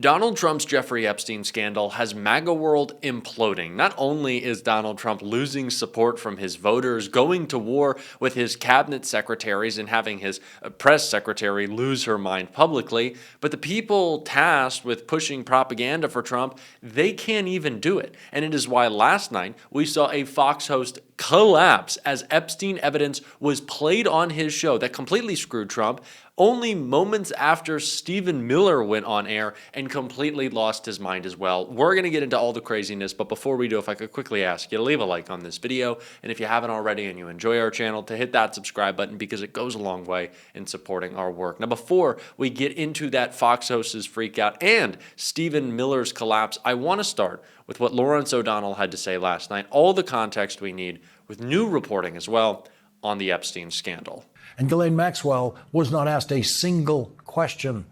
Donald Trump's Jeffrey Epstein scandal has MAGA world imploding. Not only is Donald Trump losing support from his voters, going to war with his cabinet secretaries and having his press secretary lose her mind publicly, but the people tasked with pushing propaganda for Trump, they can't even do it. And it is why last night we saw a Fox host collapse as Epstein evidence was played on his show that completely screwed Trump, only moments after Stephen Miller went on air and completely lost his mind as well. We're going to get into all the craziness, but before we do, if I could quickly ask you to leave a like on this video, and if you haven't already and you enjoy our channel, to hit that subscribe button because it goes a long way in supporting our work. Now, before we get into that Fox host's freak out and Stephen Miller's collapse, I want to start with what Lawrence O'Donnell had to say last night, all the context we need with new reporting as well on the Epstein scandal. And Ghislaine Maxwell was not asked a single question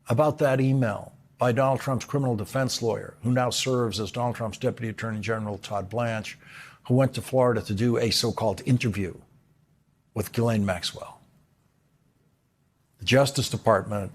about that email by Donald Trump's criminal defense lawyer, who now serves as Donald Trump's Deputy Attorney General, Todd Blanche, who went to Florida to do a so-called interview with Ghislaine Maxwell. The Justice Department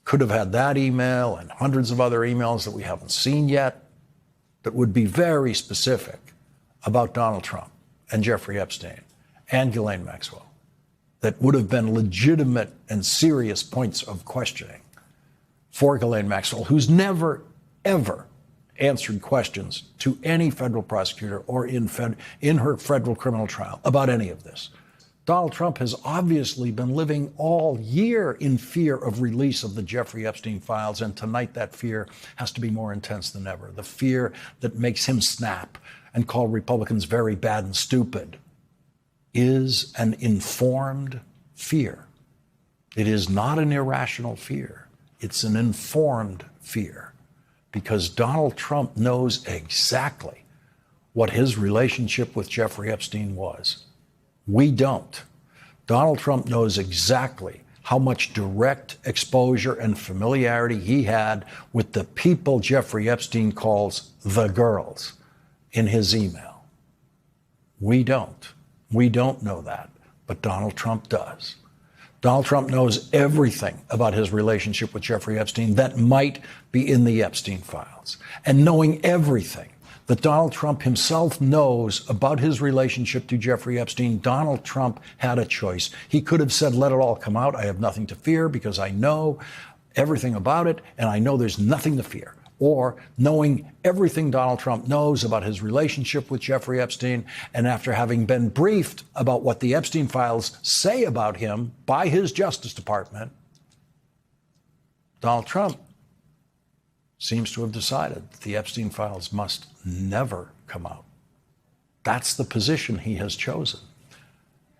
could have had that email and hundreds of other emails that we haven't seen yet that would be very specific about Donald Trump and Jeffrey Epstein and Ghislaine Maxwell, that would have been legitimate and serious points of questioning for Ghislaine Maxwell, who's never, ever answered questions to any federal prosecutor or in her federal criminal trial about any of this. Donald Trump has obviously been living all year in fear of release of the Jeffrey Epstein files, and tonight that fear has to be more intense than ever. The fear that makes him snap and call Republicans very bad and stupid is an informed fear. It is not an irrational fear. It's an informed fear, because Donald Trump knows exactly what his relationship with Jeffrey Epstein was. We don't. Donald Trump knows exactly how much direct exposure and familiarity he had with the people Jeffrey Epstein calls the girls in his email. We don't. We don't know that, but Donald Trump does. Donald Trump knows everything about his relationship with Jeffrey Epstein that might be in the Epstein files. And knowing everything that Donald Trump himself knows about his relationship to Jeffrey Epstein, Donald Trump had a choice. He could have said, let it all come out. I have nothing to fear because I know everything about it and I know there's nothing to fear. Or knowing everything Donald Trump knows about his relationship with Jeffrey Epstein, and after having been briefed about what the Epstein files say about him by his Justice Department, Donald Trump seems to have decided that the Epstein files must never come out. That's the position he has chosen.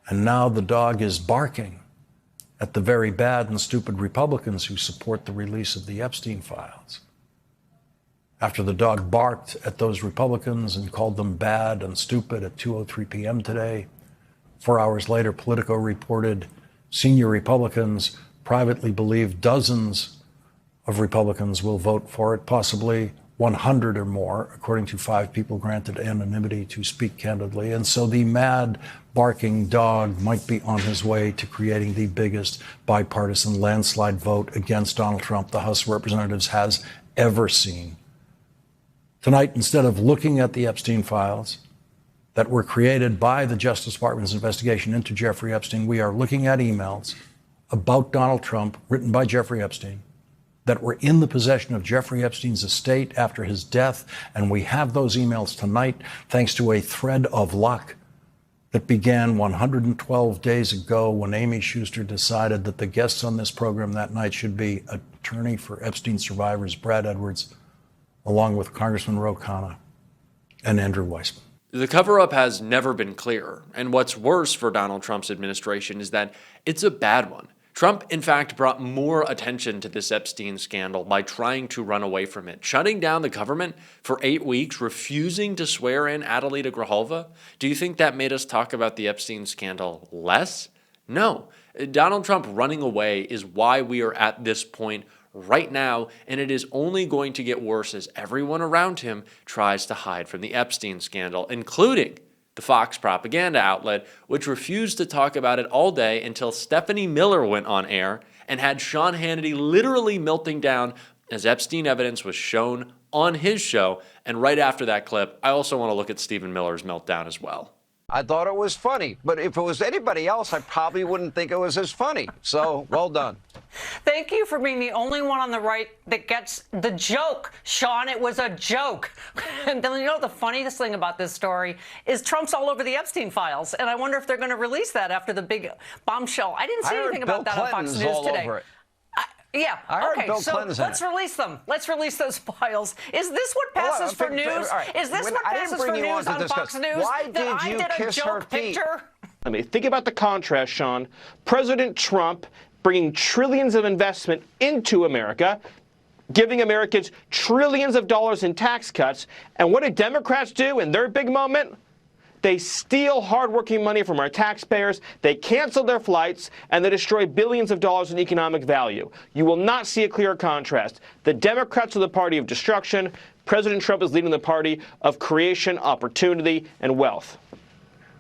And now the dog is barking at the very bad and stupid Republicans who support the release of the Epstein files. After the dog barked at those Republicans and called them bad and stupid at 2:03 p.m. today, 4 hours later, Politico reported senior Republicans privately believe dozens of Republicans will vote for it, possibly 100 or more, according to 5 people granted anonymity to speak candidly. And so the mad, barking dog might be on his way to creating the biggest bipartisan landslide vote against Donald Trump the House of Representatives has ever seen. Tonight, instead of looking at the Epstein files that were created by the Justice Department's investigation into Jeffrey Epstein, we are looking at emails about Donald Trump written by Jeffrey Epstein that were in the possession of Jeffrey Epstein's estate after his death. And we have those emails tonight thanks to a thread of luck that began 112 days ago when Amy Schuster decided that the guests on this program that night should be attorney for Epstein survivors Brad Edwards, along with Congressman Ro Khanna and Andrew Weissman. The cover-up has never been clearer, and what's worse for Donald Trump's administration is that it's a bad one. Trump, in fact, brought more attention to this Epstein scandal by trying to run away from it, shutting down the government for 8 weeks, refusing to swear in Adelita Grijalva. Do you think that made us talk about the Epstein scandal less? No. Donald Trump running away is why we are at this point right now, and it is only going to get worse as everyone around him tries to hide from the Epstein scandal, including the Fox propaganda outlet, which refused to talk about it all day until Stephanie Miller went on air and had Sean Hannity literally melting down as Epstein evidence was shown on his show. And right after that clip, I also want to look at Stephen Miller's meltdown as well. I thought it was funny, but if it was anybody else, I probably wouldn't think it was as funny. So, well done. Thank you for being the only one on the right that gets the joke. Sean, it was a joke. And then, you know, the funniest thing about this story is Trump's all over the Epstein files. And I wonder if they're going to release that after the big bombshell. I didn't see anything about that on Fox News today. Yeah. Okay. So let's release them. Let's release those files. Is this what passes for news? Is this what passes for news on Fox News? Why did you kiss her feet? I mean, think about the contrast, Sean. President Trump bringing trillions of investment into America, giving Americans trillions of dollars in tax cuts. And what did Democrats do in their big moment? They steal hardworking money from our taxpayers, they cancel their flights, and they destroy billions of dollars in economic value. You will not see a clear contrast. The Democrats are the party of destruction. President Trump is leading the party of creation, opportunity, and wealth.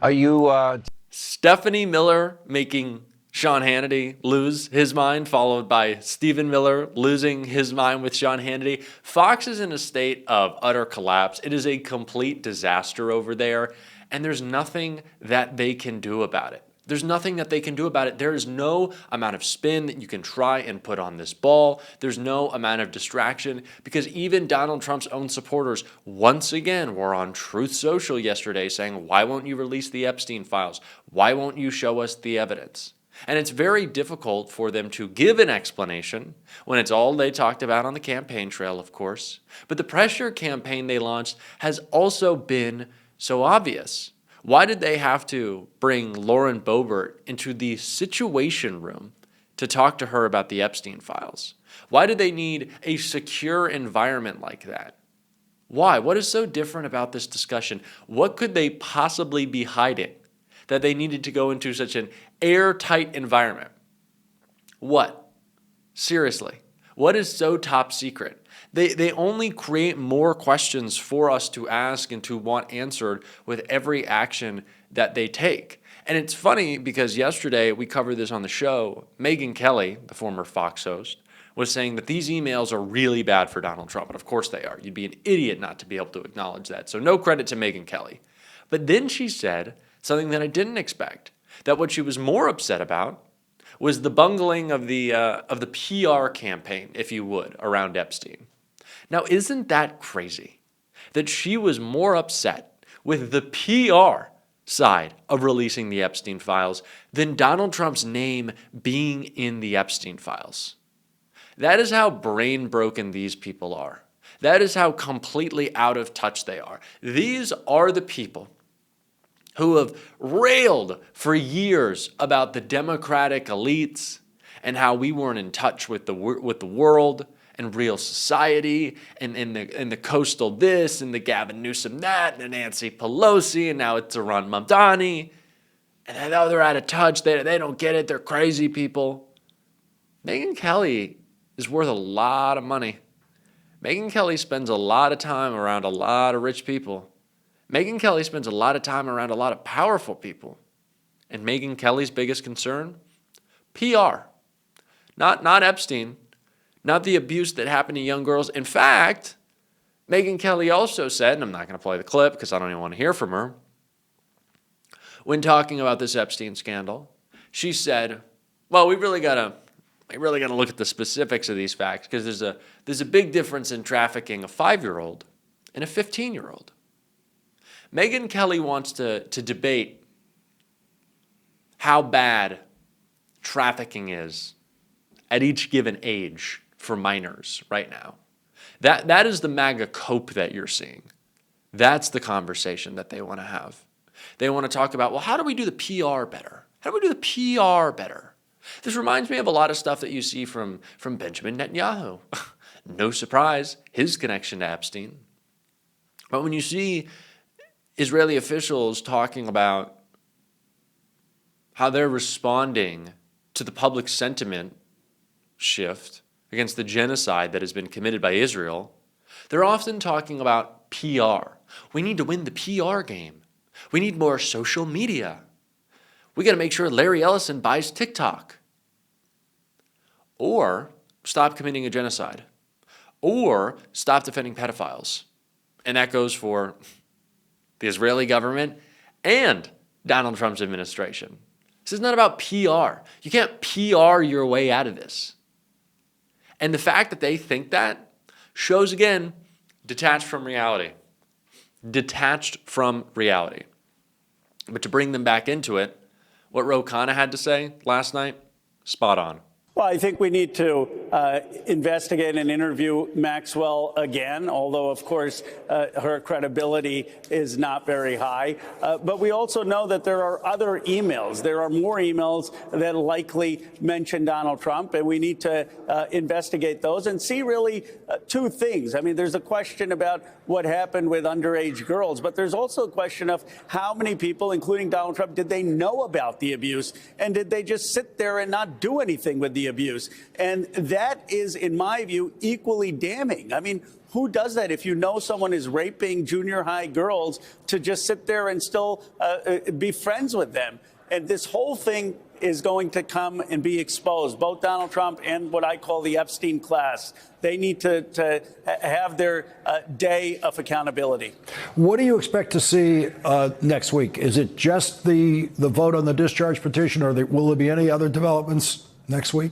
Are you... Stephanie Miller making Sean Hannity lose his mind, followed by Stephen Miller losing his mind with Sean Hannity. Fox is in a state of utter collapse. It is a complete disaster over there. And there's nothing that they can do about it. There's nothing that they can do about it. There is no amount of spin that you can try and put on this ball. There's no amount of distraction, because even Donald Trump's own supporters once again were on Truth Social yesterday saying, why won't you release the Epstein files? Why won't you show us the evidence? And it's very difficult for them to give an explanation when it's all they talked about on the campaign trail, of course. But the pressure campaign they launched has also been so obvious. Why did they have to bring Lauren Boebert into the Situation Room to talk to her about the Epstein files? Why did they need a secure environment like that? Why? What is so different about this discussion? What could they possibly be hiding that they needed to go into such an airtight environment? What? Seriously, what is so top secret? They only create more questions for us to ask and to want answered with every action that they take. And it's funny because yesterday we covered this on the show. Megyn Kelly, the former Fox host, was saying that these emails are really bad for Donald Trump. And of course they are. You'd be an idiot not to be able to acknowledge that. So no credit to Megyn Kelly. But then she said something that I didn't expect, that what she was more upset about was the bungling of the PR campaign, if you would, around Epstein. Now, isn't that crazy that she was more upset with the PR side of releasing the Epstein files than Donald Trump's name being in the Epstein files? That is how brain broken these people are. That is how completely out of touch they are. These are the people who have railed for years about the Democratic elites and how we weren't in touch with the world and real society, and the coastal this, and the Gavin Newsom that, and the Nancy Pelosi, and now it's Iran Mamdani. And now they're out of touch. They don't get it. They're crazy people. Megyn Kelly is worth a lot of money. Megyn Kelly spends a lot of time around a lot of rich people. Megyn Kelly spends a lot of time around a lot of powerful people. And Megyn Kelly's biggest concern? PR. Not Epstein. Not the abuse that happened to young girls. In fact, Megyn Kelly also said, and I'm not going to play the clip because I don't even want to hear from her, when talking about this Epstein scandal, she said, well, we really got to look at the specifics of these facts, because there's a big difference in trafficking a 5-year-old and a 15-year-old. Megyn Kelly wants to debate how bad trafficking is at each given age for minors right now. That is the MAGA cope that you're seeing. That's the conversation that they want to have. They want to talk about, well, how do we do the PR better? How do we do the PR better? This reminds me of a lot of stuff that you see from Benjamin Netanyahu. No surprise, his connection to Epstein. But when you see Israeli officials talking about how they're responding to the public sentiment shift against the genocide that has been committed by Israel, they're often talking about PR. We need to win the PR game. We need more social media. We got to make sure Larry Ellison buys TikTok. Or stop committing a genocide. or stop defending pedophiles. And that goes for the Israeli government and Donald Trump's administration. This is not about PR. You can't PR your way out of this. And the fact that they think that shows, again, detached from reality. Detached from reality. But to bring them back into it, what Ro Khanna had to say last night, spot on. Well, I think we need to investigate and interview Maxwell again, although, of course, her credibility is not very high. But we also know that there are other emails. There are more emails that likely mention Donald Trump, and we need to investigate those and see really two things. I mean, there's a question about what happened with underage girls, but there's also a question of how many people, including Donald Trump, did they know about the abuse, and did they just sit there and not do anything with the abuse? And that is, in my view, equally damning. I mean, who does that if you know someone is raping junior high girls to just sit there and still be friends with them? And this whole thing is going to come and be exposed, both Donald Trump and what I call the Epstein class. They need to have their day of accountability. What do you expect to see next week? Is it just the vote on the discharge petition, or will there be any other developments next week?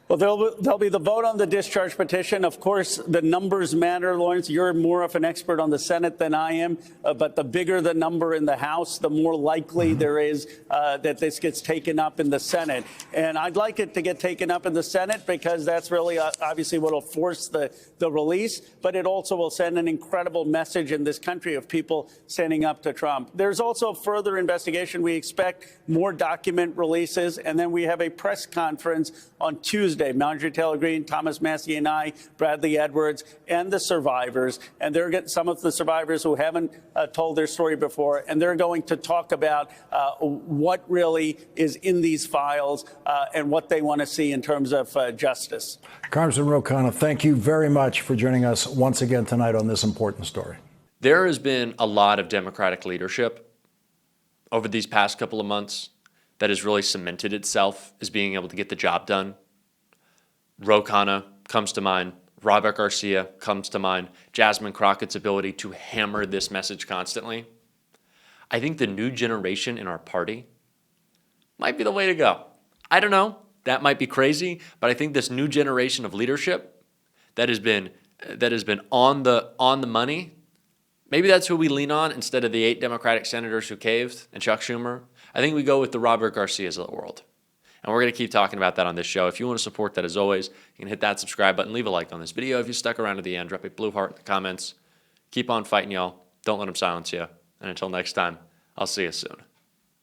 Well, there'll be the vote on the discharge petition. Of course, the numbers matter, Lawrence. You're more of an expert on the Senate than I am. But the bigger the number in the House, the more likely there is that this gets taken up in the Senate. And I'd like it to get taken up in the Senate because that's really obviously what will force the release. But it also will send an incredible message in this country of people standing up to Trump. There's also further investigation. We expect more document releases. And then we have a press conference on Tuesday. Marjorie Taylor Greene, Thomas Massie and I, Bradley Edwards, and the survivors. And they're getting some of the survivors who haven't told their story before. And they're going to talk about what really is in these files and what they want to see in terms of justice. Congressman Ro Khanna, thank you very much for joining us once again tonight on this important story. There has been a lot of Democratic leadership over these past couple of months that has really cemented itself as being able to get the job done. Ro Khanna comes to mind. Robert Garcia comes to mind. Jasmine Crockett's ability to hammer this message constantly. I think the new generation in our party might be the way to go. I don't know. That might be crazy, but I think this new generation of leadership that has been on the money, maybe that's who we lean on instead of the 8 Democratic senators who caved and Chuck Schumer. I think we go with the Robert Garcias of the world. And we're going to keep talking about that on this show. If you want to support that, as always, you can hit that subscribe button, leave a like on this video. If you stuck around to the end, drop a blue heart in the comments. Keep on fighting, y'all. Don't let them silence you. And until next time, I'll see you soon.